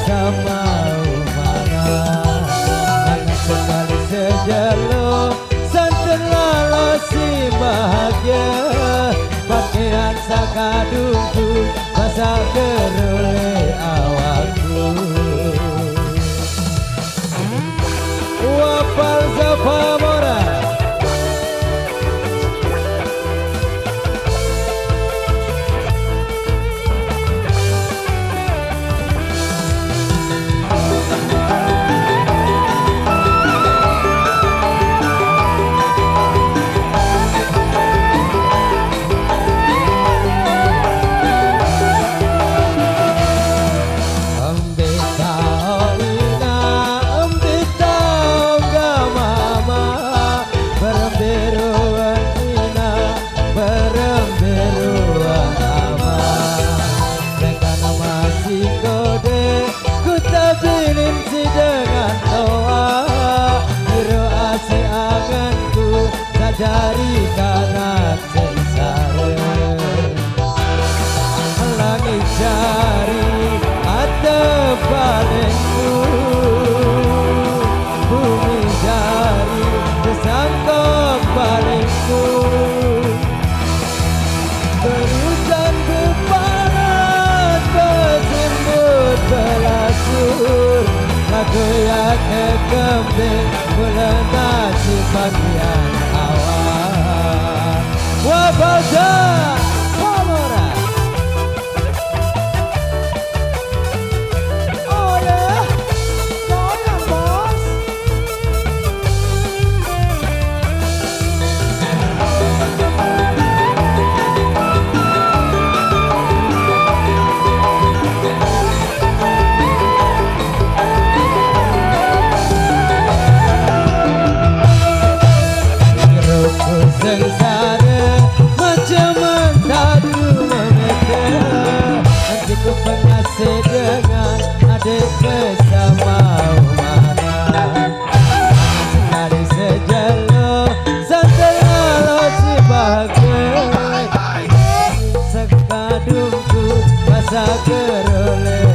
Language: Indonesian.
bersama mana. Hanya sekali sejelo santen lalasi bahagia. Pakaian sakadungku masa gerole awakku. Wapal Zapamora. Dari kanan sengsara langit jari atau balengku, bumi jari bersangkap balengku. Berusan kepala berjemput belasur, lagu yang kekembing melintasi bagian Wabaja Pamora. Oh ya, goyang bos. Hirup sengsara macam mengadu memekar. Hatiku pengasih dengan adik bersama mana. Sekali sejelo santai alat si bahagia. Sekadungku masa gerole